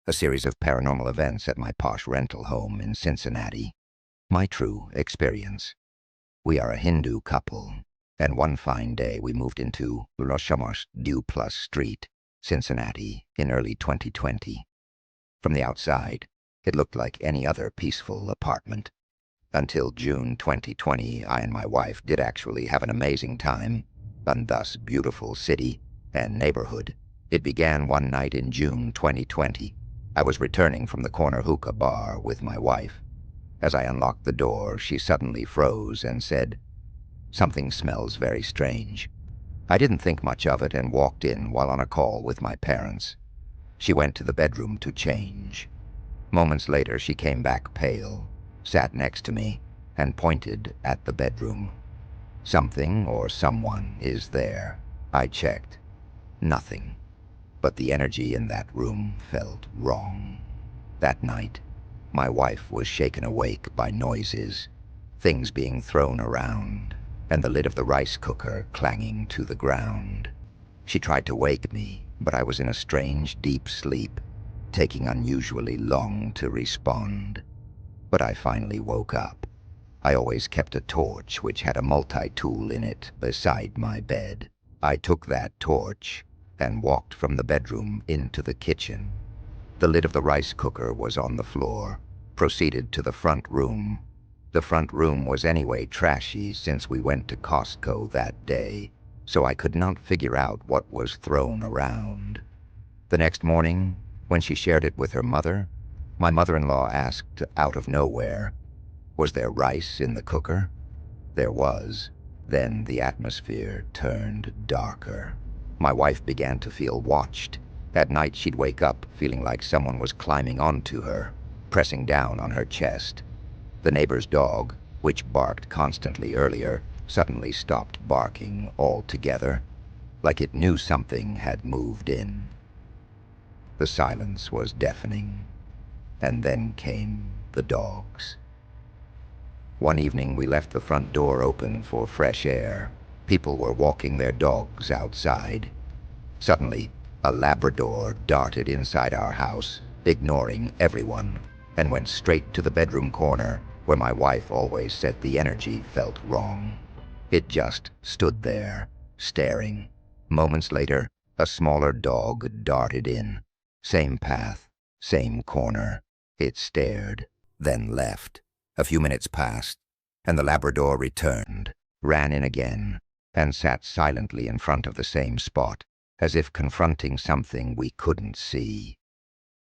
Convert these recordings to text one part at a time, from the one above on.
a series of paranormal events at my posh rental home in Cincinnati. My true experience. We are a Hindu couple, and one fine day we moved into Rochamos Du Plus Street, Cincinnati, in early 2020. From the outside, it looked like any other peaceful apartment. Until June 2020, I and my wife did actually have an amazing time, and thus beautiful city and neighborhood. It began one night in June 2020. I was returning from the corner hookah bar with my wife. As I unlocked the door, she suddenly froze and said, "Something smells very strange." I didn't think much of it and walked in while on a call with my parents. She went to the bedroom to change. Moments later, she came back pale, sat next to me, and pointed at the bedroom. "Something or someone is there." I checked. Nothing. But the energy in that room felt wrong. That night, my wife was shaken awake by noises, things being thrown around, and the lid of the rice cooker clanging to the ground. She tried to wake me, but I was in a strange, deep sleep, taking unusually long to respond. But I finally woke up. I always kept a torch which had a multi-tool in it beside my bed. I took that torch and walked from the bedroom into the kitchen. The lid of the rice cooker was on the floor. Proceeded to the front room. The front room was anyway trashy since we went to Costco that day, so I could not figure out what was thrown around. The next morning, when she shared it with her mother, my mother-in-law asked out of nowhere, "Was there rice in the cooker?" There was. Then the atmosphere turned darker. My wife began to feel watched. At night she'd wake up feeling like someone was climbing onto her, pressing down on her chest. The neighbor's dog, which barked constantly earlier, suddenly stopped barking altogether, like it knew something had moved in. The silence was deafening, and then came the dogs. One evening we left the front door open for fresh air. People were walking their dogs outside. Suddenly, a Labrador darted inside our house, ignoring everyone, and went straight to the bedroom corner where my wife always said the energy felt wrong. It just stood there, staring. Moments later, a smaller dog darted in. Same path, same corner. It stared, then left. A few minutes passed, and the Labrador returned, ran in again, and sat silently in front of the same spot, as if confronting something we couldn't see.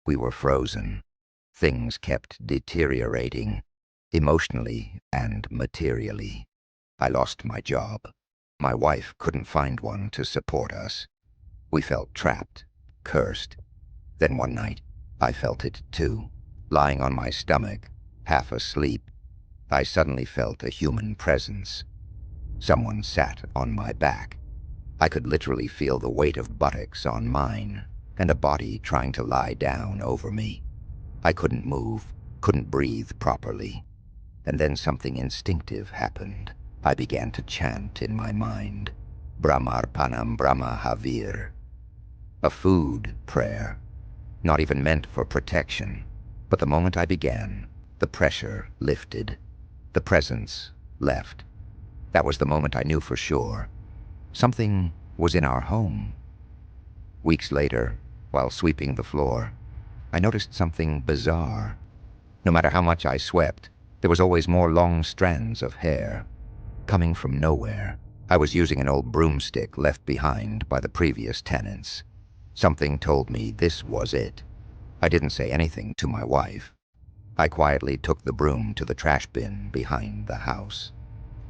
We were frozen. Things kept deteriorating, emotionally and materially. I lost my job. My wife couldn't find one to support us. We felt trapped, cursed. Then one night, I felt it too. Lying on my stomach, half asleep, I suddenly felt a human presence. Someone sat on my back. I could literally feel the weight of buttocks on mine, and a body trying to lie down over me. I couldn't move, couldn't breathe properly. And then something instinctive happened. I began to chant in my mind, Brahmarpanam Brahma Havir, a food prayer, not even meant for protection. But the moment I began, the pressure lifted. The presence left. That was the moment I knew for sure. Something was in our home. Weeks later, while sweeping the floor, I noticed something bizarre. No matter how much I swept, there was always more long strands of hair, coming from nowhere. I was using an old broomstick left behind by the previous tenants. Something told me this was it. I didn't say anything to my wife. I quietly took the broom to the trash bin behind the house.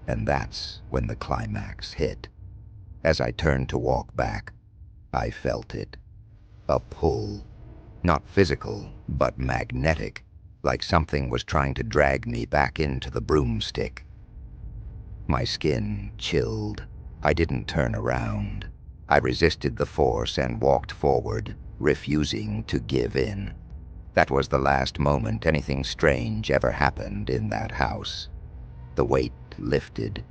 And that's when the climax hit. As I turned to walk back, I felt it. A pull. Not physical, but magnetic, like something was trying to drag me back into the broomstick. My skin chilled. I didn't turn around. I resisted the force and walked forward, refusing to give in. That was the last moment anything strange ever happened in that house. The weight lifted.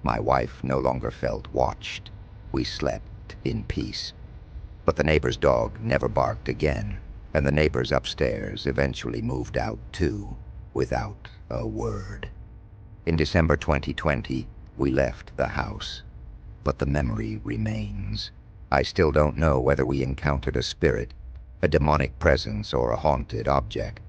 My wife no longer felt watched. We slept in peace. But the neighbor's dog never barked again. and the neighbors upstairs eventually moved out too, without a word. In December 2020, we left the house, but the memory remains. I still don't know whether we encountered a spirit, a demonic presence, or a haunted object,